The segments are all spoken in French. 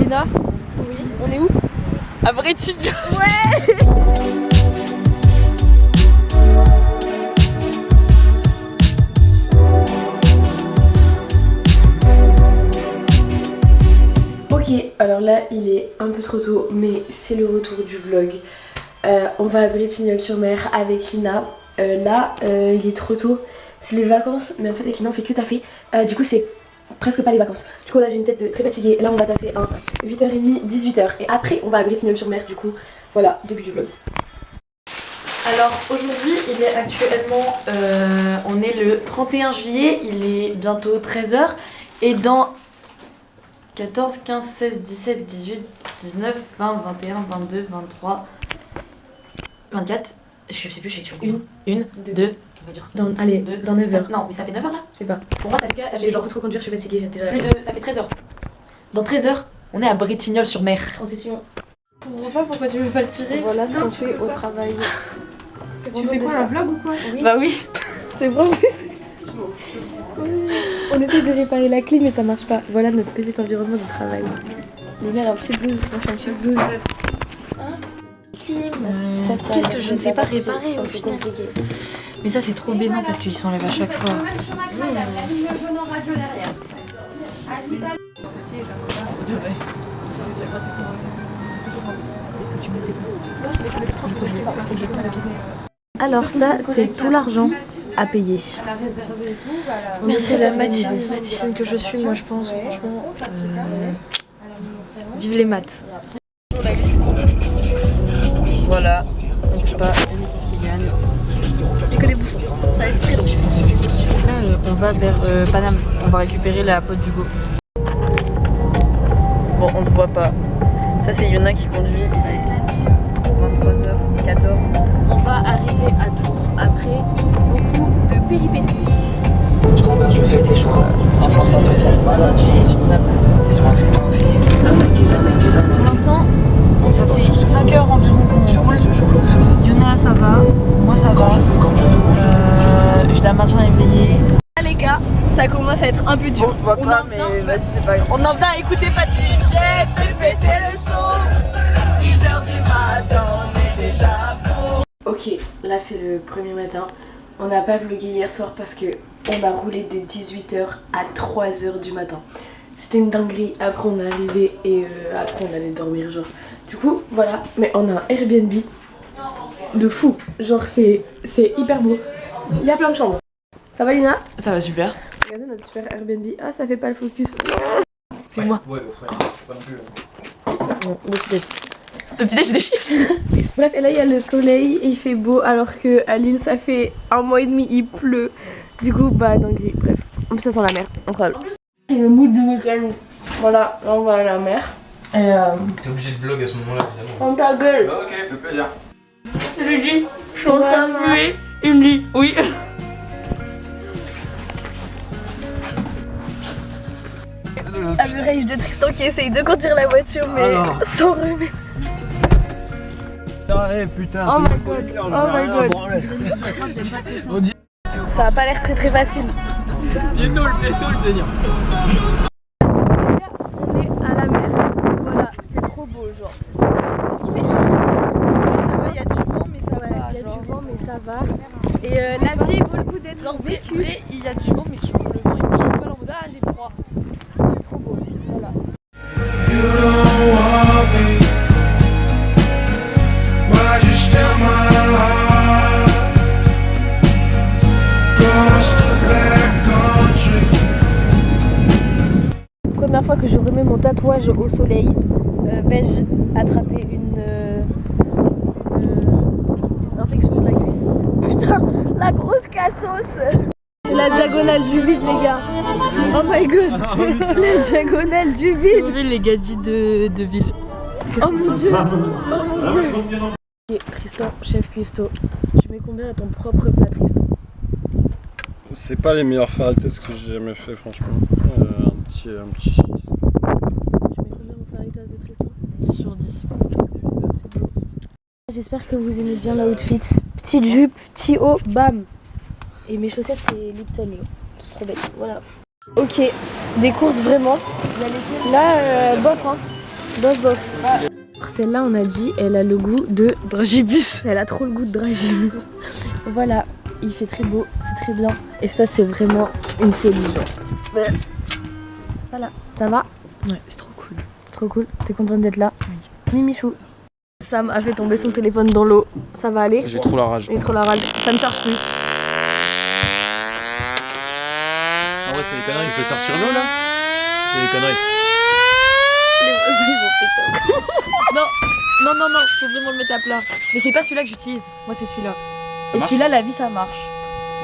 Lina? Oui. On est où? À Bretignolles. Ouais. Ok, alors là il est un peu trop tôt, mais c'est le retour du vlog. On va à Bretignolles-sur-Mer avec Lina. Là il est trop tôt, c'est les vacances, mais en fait avec Lina on fait que taffer. Du coup c'est presque pas les vacances. Du coup là j'ai une tête de très fatiguée. Là on va taffer un 8h30, 18h. Et après on va à Bretignolles-sur-Mer. Du coup voilà, début du vlog. Alors aujourd'hui il est actuellement, on est le 31 juillet, il est bientôt 13h. Et dans 14, 15, 16, 17, 18, 19, 20, 21, 22, 23, 24. Je sais plus, je suis sur une, deux, on va dire. Allez, dans 9 heures. Non, mais ça fait 9 heures là? Je sais pas. Pour moi, ça fait genre trop conduire, je suis fatiguée, j'ai déjà. Ça fait 13 heures. Dans 13 heures, on est à Bretignolles-sur-Mer. Transition. Je comprends pas pourquoi tu veux pas le tirer. Voilà ce qu'on fait au travail. Tu fais quoi, un vlog ou quoi? Oui. Bah oui. C'est vrai en plus. On essaie de réparer la clim mais ça marche pas. Voilà notre petit environnement de travail. Léna a un petit blues, moi je fais un petit blues. Qu'est-ce que je ne sais pas réparer au final? Mais ça c'est trop baisant parce qu'ils s'enlèvent à chaque fois. Alors ça c'est tout l'argent à payer. Merci à la mathématicienne que je suis, moi je pense franchement. Vive les maths. Voilà, on touche pas, qui gagne. Et que des bouffons, ça va être très long. Là on va vers Paname, on va récupérer la pote d'Hugo. Bon on ne voit pas. Ça c'est Yona qui conduit. 23h14. On va arriver à Tours après beaucoup de péripéties. Je converge, je fais des choix. Enfant, ça devient une maladie. Laisse-moi vivre ma vie. Pour l'instant, ça fait 5 heures environ qu'on roule. Yona ça va, moi ça va. Je la maintiens éveillée. Là les gars, ça commence à être un peu dur. On voit pas mais vas-y c'est pas grave. On en vient à écouter Patrick. Fais péter le son. 10h du matin, on est déjà fou. Ok, là c'est le premier matin. On n'a pas vlogué hier soir parce que on a roulé de 18h à 3h du matin. C'était une dinguerie. Après on est arrivé et après on allait dormir genre. Du coup voilà, mais on a un Airbnb de fou. Genre c'est hyper beau. Il y a plein de chambres. Ça va Lina? Ça va super. Regardez notre super Airbnb. Ah ça fait pas le focus. C'est moi. Ouais, pas non plus. Bon, le petit déj. Le petit déj j'ai des chips. Bref, et là il y a le soleil et il fait beau alors que à Lille ça fait 1 mois et demi il pleut. Du coup bah dinguerie, bref. En plus ça sent la mer, incroyable. C'est le mood du week-end. Voilà, là on va à la mer. Et T'es obligé de vlog à ce moment-là, évidemment. on ta gueule. Ok, fait plaisir. Je lui dis, je suis en train de muer. Il me dit oui. Average de Tristan qui essaye de conduire la voiture mais Alors. sans remettre. Ah, putain, Oh my god, oh my god. Ça a pas l'air très facile. Bientôt le seigneur. On est à la mer. Voilà, c'est trop beau genre. Parce qu'il fait chaud. Ça va, il y a du vent mais ça va. Il y a du vent mais ça va. Et la vie vaut le coup d'être vécue. Vrai, il y a du vent mais je suis le vent et moi je suis pas en mode ah j'ai froid. C'est trop beau. Voilà. You don't want me. Why'd you steal my heart? Ghost of Black Country. Première fois que je remets mon tatouage au soleil, vais-je attraper une infection de la cuisse? Putain, la grosse cassos! C'est la diagonale du vide les gars! Oh my god! La diagonale du vide! Vous les gadgets de ville. Oh mon dieu! Oh mon dieu! Ok, Tristan, chef cuistot, tu mets combien à ton propre plat Tristan? C'est pas les meilleurs fajitas que j'ai jamais fait franchement. Un petit 6. Tu mets combien aux faritas de Tristan? 10 sur 10. C'est beau. J'espère que vous aimez bien l'outfit. Petite jupe, petit haut, bam! Et mes chaussettes c'est Lipton, c'est trop bête, voilà. Ok, des courses vraiment. Là, bof hein. Bof bof. Celle-là, on a dit, elle a le goût de dragibus. Elle a trop le goût de dragibus. Voilà, il fait très beau, c'est très bien. Et ça, c'est vraiment une folie. Genre. Voilà, ça va? Ouais, c'est trop cool. C'est trop cool. T'es contente d'être là? Oui. Mimichou. Sam a fait tomber son téléphone dans l'eau. Ça va aller? J'ai trop la rage. Il est trop la rage. Ça ne charge plus. En vrai, c'est des conneries. Tu fais sortir l'eau là? C'est des conneries. Les voisins, ils vont péter. Non, faut vraiment le mettre à plat. Mais c'est pas celui-là que j'utilise. Moi, c'est celui-là. Et marche celui-là, la vie, ça marche.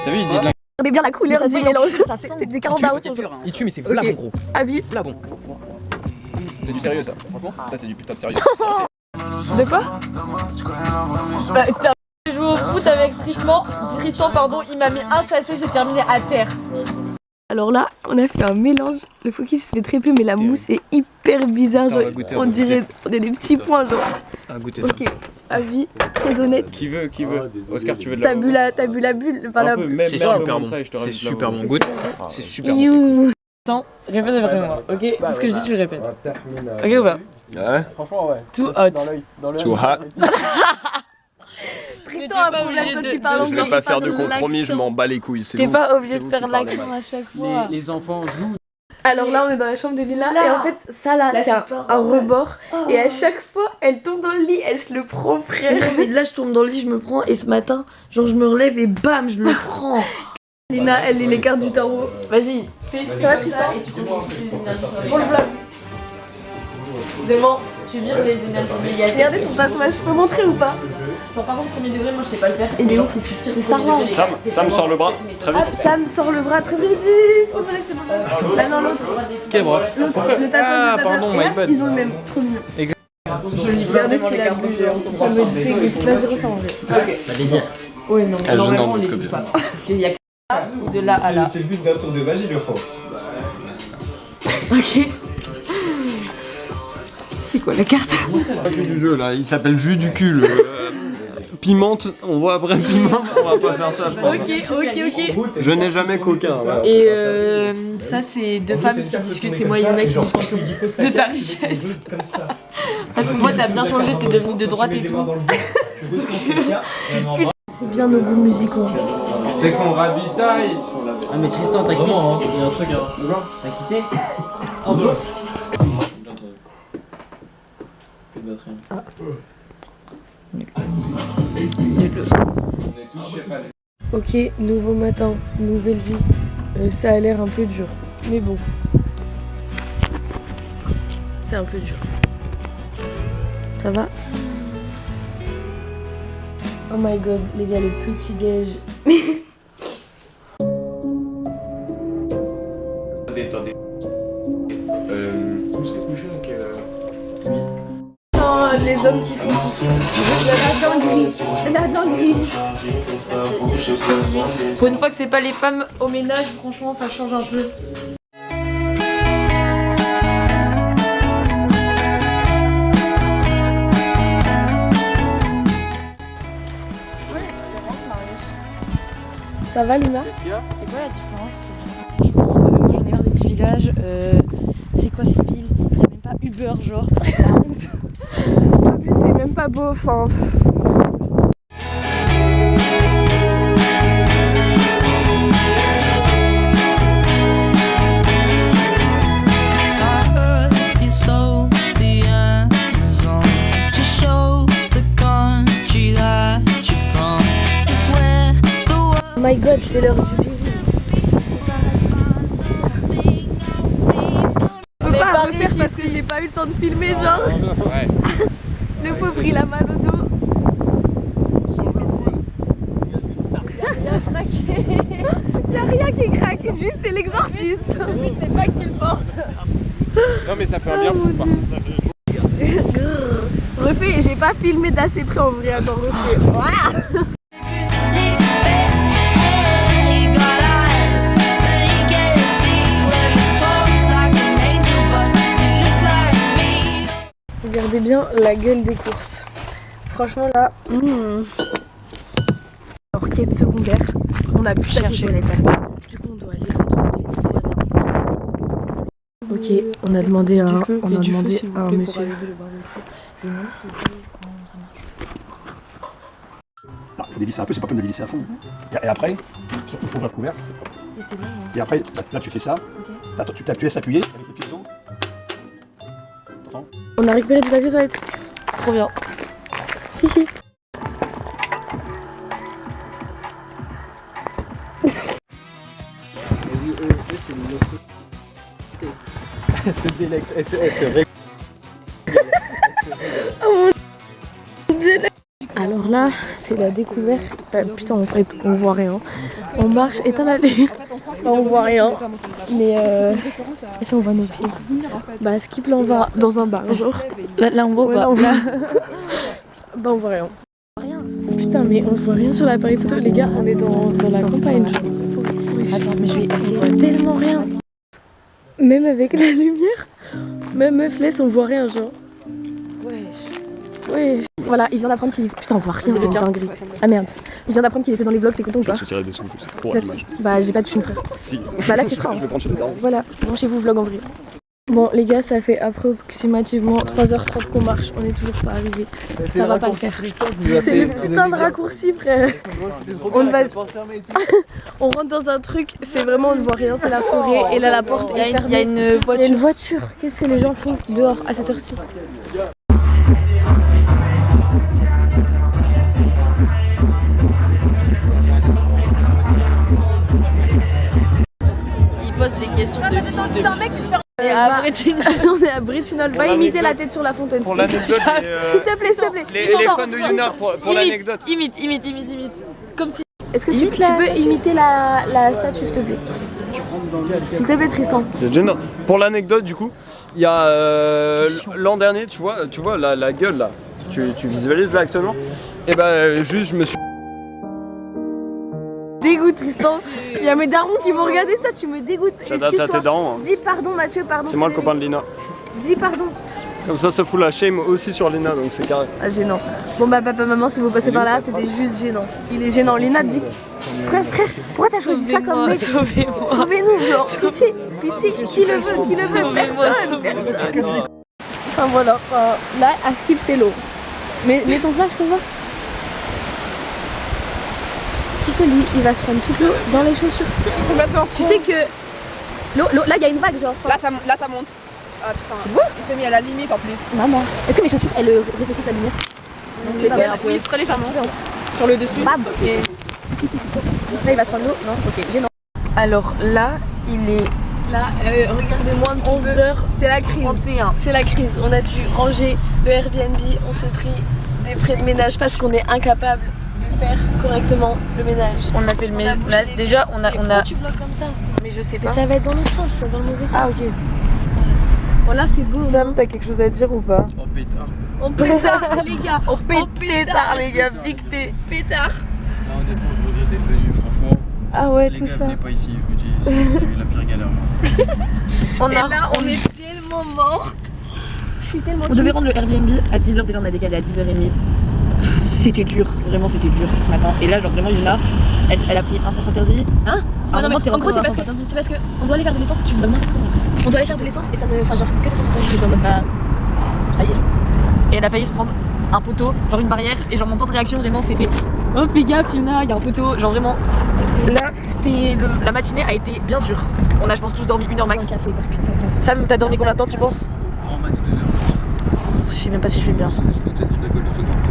T'as vu, il dit de la... Regardez bien la couleur Mais ça du sent mélange. ça sent. C'est des carambars. Il tue, mais c'est flagon gros. Abi. Flagon. C'est du sérieux ça. Franchement, ça c'est du putain de sérieux. De quoi? Bah, j'ai joué au foot avec Tristan, pardon, il m'a mis un chassé, j'ai terminé à terre. Alors là, on a fait un mélange. Le focus se fait très peu, mais la mousse est hyper bizarre. Genre, on va goûter, on dirait on a des petits points. Genre. À goûter ça. Ok, avis, très honnête. Qui veut? Oscar, tu veux de la T'as bu la bulle, enfin la même C'est un peu super moins bon. de ça et je te C'est rajoute de la super eau. bon. Goûte. C'est super bon. You. Attends, répète après moi, ok? Tout ce que je dis, tu le répètes. Ok ou pas? Ouais. Franchement, ouais. Too hot. Too hot. Tristan a un problème quand tu parles Je vais anglais. pas faire de compromis, je m'en bats les couilles. C'est T'es vous. pas obligé C'est de vous faire qui parlez l'accent mal. à chaque fois. Les enfants jouent. Alors là, on est dans la chambre de Lila. Là. Et en fait, ça là, Là, c'est super. un rebord. Et à chaque fois, elle tombe dans le lit, elle se le prend, frère. Mais là, je tombe dans le lit, je me prends, et ce matin, genre, je me relève et bam, je le prends. Lina, elle lit les cartes du tarot. Vas-y, fais. Ça va, Tristan? Et tu concentres les énergies. Pour le vlog. Devant, tu vires les énergies négatives. Regardez son tatouage, je peux montrer ou pas? Bon, par contre, premier degré, moi, je sais pas le faire. Il est Genre, où? si tu tires C'est Star Wars. Sam sort le bras. Très vite. Hop, Sam sort le bras très vite, vite, c'est bon, c'est bon. Là, non, l'autre. Quel bras? L'autre, le tatouage. Ah, le tatouage. pardon, Et là, my bad. ils ont le même, trop mignon. Regardez ce qu'il a bu, genre, ça me dégoûte. Vas-y, refais en vrai. Oui, non, Ah, je normalement, n'en on les doute dit que pas. Parce qu'il y a que là ou de là à là. C'est le but d'un tour de magie, le faux. Ok. C'est quoi la carte? Pas que du jeu là, il s'appelle jus du cul. Pimente, on voit après pimente, on va pas faire ça je pense. Ok. Je n'ai jamais coquin. Voilà. Et ça, c'est deux femmes qui discutent, c'est moi et Yuna qui discutent de ta richesse. Parce que moi, t'as bien changé, t'es devenu de droite et tout. C'est bien nos goûts musicaux. C'est qu'on ravitaille. Ah mais Tristan, t'as quitté hein. Il y a un truc hein. T'as quitté Ok, nouveau matin, nouvelle vie. Ça a l'air un peu dur, mais bon. C'est un peu dur. Ça va? Oh my god, les gars, le petit déj. Attendez. On serait couché à quelle heure? Non, les hommes qui font la dinguerie. La dinguerie. Pour une fois que c'est pas les femmes au ménage, franchement, ça change un peu. Ça va, Lina? C'est quoi la différence? Moi j'en ai marre des petits villages. C'est quoi ces villes? Il n'y a même pas Uber, genre. En plus, c'est même pas beau, enfin. Oh my god, c'est l'heure du midi. Je peux pas me faire parce que j'ai pas eu le temps de filmer, genre. Ouais. Le pauvre, il a mal au dos. Sauve le coude. Y'a rien qui craque, juste c'est l'exorciste. Oui, c'est pas que tu le portes. Non mais ça fait un bien fou par contre. Ça fait... Refais, j'ai pas filmé d'assez près en vrai, attends, refais. Voilà. Regardez bien la gueule des courses. Franchement là, Alors quête secondaire, on a pu chercher les toilettes. Du coup on doit aller demander aux voisins. Ok, on a demandé à un monsieur. pour allumer le barbecue. Je lui demande si ça marche. Faut dévisser un peu, c'est pas peine de dévisser à fond. Et après, surtout faut ouvrir le couvercle. Et après, là tu fais ça. Tu laisses appuyer avec les pieds dessous. On a récupéré du papier toilette. Trop bien. Si, si. Alors là, c'est la découverte. Putain, en fait, on voit rien. On marche, éteins la lumière. On voit rien. Mais si on voit nos pieds. Bah, skip là, on va dans un bar. Genre. Là on voit Ouais, pas. là, on voit. Bah, on voit rien. Putain, mais on voit rien sur l'appareil photo. Les gars, on est dans la campagne. Genre. Attends, mais On voit tellement rien. Même avec la lumière. Même meuf laisse, on voit rien, genre. Ouais. Voilà, il vient d'apprendre qu'il... Putain, on voit rien, c'est dinguerie. Ah merde. Il vient d'apprendre qu'il était dans les vlogs, t'es content ou Je vais pas? te soutirer des sous juste pour l'image. Bah, j'ai pas de thune, frère. Si. Bah là, tu seras. Je vais prendre chez les darons. Voilà, branchez-vous vlog en vrai. Bon, les gars, ça fait approximativement 3h30 qu'on marche, on est toujours pas arrivé. Ça va pas le faire. C'est le putain de raccourci, frère. On rentre dans un truc, c'est vraiment, on ne voit rien, c'est la forêt, et là, la porte est fermée. Il y a une Il y a voiture. une voiture. Qu'est-ce que les gens font dehors à cette heure-ci? Il pose des questions de fils de... Et à Bretignolles. On est à Bretignolles. Va imiter la tête sur la fontaine. Pour l'anecdote, S'il te plaît, s'il te plaît. les fans de Yuna, pour l'anecdote. Imite. Comme si... Est-ce que tu peux imiter la statue, s'il te plaît? S'il te plaît, Tristan. C'est gênant. Pour l'anecdote, du coup, il y a l'an dernier, tu vois la gueule là. Tu visualises là actuellement. Et bah, juste, je me suis. Dégoûte, Tristan. Il y a mes darons qui vont regarder ça, tu me dégoûtes. Ça date à tes dents. Hein. Dis pardon, Mathieu, pardon. C'est moi le copain de Lina. Dis pardon. Comme ça fout la shame aussi sur Lina, donc c'est carré. Ah, gênant. Bon, bah, papa, maman, si vous passez par là, c'était juste gênant. Il est gênant. Lina, dis. Frère, pourquoi t'as choisi ça comme mec? Sauvez-moi. Sauvez-nous, genre, pitié, qui le veut, personne. Enfin voilà, là, à skip, c'est l'eau. Mais mets ton flash pour voir. Ce qu'il fait, lui, il va se prendre toute l'eau dans les chaussures. Complètement. Tu sais que l'eau, là, il y a une vague, genre. Là ça monte. Ah putain. Tu vois? Il s'est mis à la limite en plus. Maman. Est-ce que mes chaussures, elles réfléchissent la lumière? C'est bien. Oui, très légèrement. Sur le dessus. Bab. Et... Là, il va se prendre l'eau. Non, ok, gênant. Alors là, il est Là, regardez-moi un petit 11h31. C'est la crise. C'est la crise. On a dû ranger le Airbnb. On s'est pris des frais de ménage parce qu'on est incapable de faire correctement le ménage. On a fait le ménage. Déjà, on a. Pourquoi tu vlogs comme ça? Mais je sais Mais pas. ça va être dans l'autre sens, c'est dans le mauvais sens. Ah, ok. Voilà, c'est beau. Sam, t'as quelque chose à dire ou pas? Oh pétard. On pétard, les gars. Oh pétard, les gars, big P. Pétard. Non, honnêtement, je regrette d'être venu, franchement. Ah ouais, Les tout gars, ça. venez pas ici, je vous dis, c'est la pire galère. On Et a. là, on est tellement morte. Je suis tellement On devait triste. rendre le Airbnb à 10h, déjà on a décalé à 10h30. C'était dur, vraiment c'était dur ce matin. Et là, genre vraiment, Yuna, elle a pris un sens interdit. Hein? À un moment, t'es en gros, rentré c'est dans un parce sens interdit. que on doit aller faire de l'essence. Tu veux vraiment? On doit aller faire de l'essence et ça ne. Enfin, genre, que des sens interdits. Je suis comme bah. Ça y est. Et elle a failli se prendre un poteau, genre une barrière. Et genre mon temps de réaction, vraiment, c'était oh, fais gaffe, Yuna, il y a un poteau. Genre vraiment, là, la matinée a été bien dure. On a, je pense, tous dormi 1h max. Un café, par pitié, un café. Sam, t'as dormi combien de temps, tu penses? En max 2 heures. Je sais même pas si je fais bien.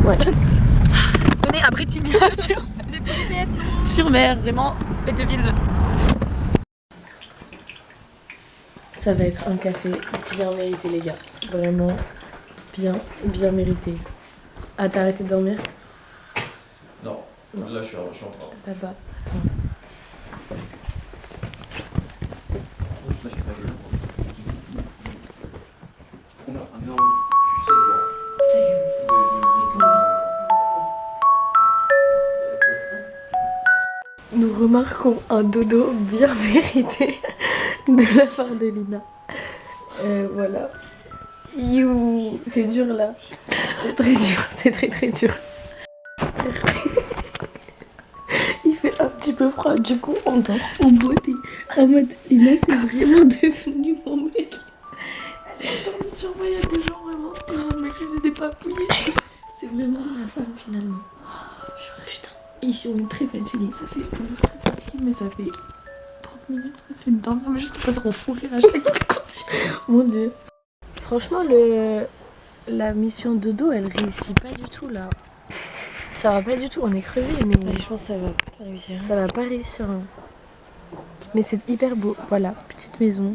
Ouais. Venez à Bretignolles sur mer, vraiment, bête de ville. Ça va être un café bien mérité, les gars. Vraiment bien mérité. Ah, t'as arrêté de dormir? Non, là je suis en train. Papa. On a un énorme puce, Nous remarquons un dodo bien mérité de la part de Lina. Voilà. You, c'est dur là. C'est très dur, c'est très dur. Il fait un petit peu froid. Du coup, on dort en beauté. En mode, Lina, c'est vraiment devenu mon mec. Elle s'est endormie sur moi il y a 2 jours, vraiment. C'était mon mec, je faisais des papouilles. C'est vraiment ma femme finalement. Oh, putain. Ici, on est très fatigués. Ça fait. On est très fatigués, mais ça fait 30 minutes. C'est de dormir, mais juste pas qu'on fou rire à chaque fois. Mon dieu. Franchement, la mission de dos, elle réussit pas du tout là. Ça va pas du tout, on est crevé, mais Je pense que ça va pas réussir. ça va pas réussir. Hein. Mais c'est hyper beau. Voilà, petite maison,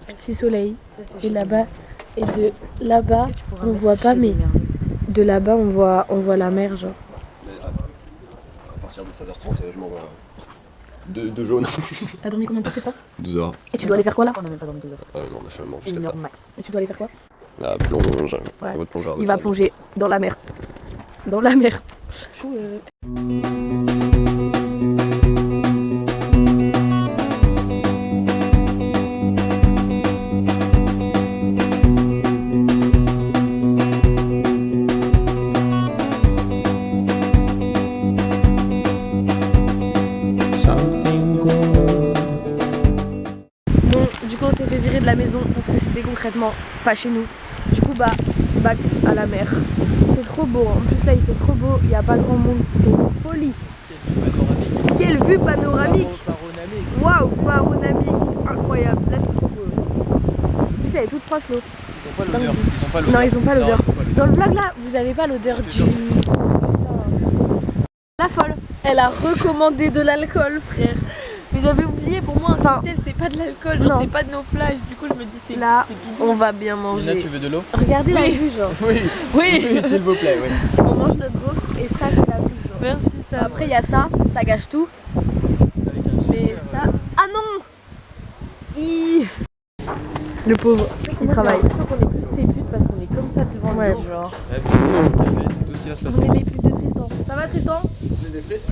petit soleil. Et là-bas, et de là-bas, on voit pas, mais de là-bas, on voit la mer, genre. À partir de 13h30, je m'envoie 2 jaunes. T'as dormi combien de temps que ça? 2 heures. Et tu dois aller faire quoi là? On a même pas dormi 2 heures. Non, on a fait vraiment jusqu'à 1 tard. heure max. Et tu dois aller faire quoi? La plonge. Ouais. On va plonger à Il va plonger dans la mer. Dans la mer. Bon, du coup on s'est fait virer de la maison parce que c'était concrètement pas chez nous. Du coup back à la mer. C'est trop beau, en plus là il fait trop beau, il n'y a pas grand monde, c'est une folie. Quelle vue panoramique! Waouh, panoramique, incroyable, là c'est trop beau. En plus elle est toute proche l'eau. Ils ont pas l'odeur. Ils ont pas l'odeur. Non ils ont pas l'odeur. Non, ils ont pas l'odeur. Dans le vlog là, vous avez pas l'odeur du... La folle, elle a recommandé de l'alcool frère. Mais j'avais oublié, pour moi, un Enfin, cocktail c'est pas de l'alcool, non. genre c'est pas de nos flashs, du coup je me dis c'est Là, bidon. on va bien Lina, manger. tu veux de l'eau? Regardez la vue genre. Oui. Oui, s'il vous plaît, oui. On mange notre gaufre et ça c'est la vue genre. Merci ça. Après il y a ça gâche tout. Mais ça... Ah non! Le pauvre, il travaille. Je crois qu'on est plus des putes parce qu'on est comme ça devant Ouais. le lit, genre. Ouais, puis, le café, c'est tout ce qui va se On passer. est les putes de Tristan. Ça va Tristan? C'est des frites.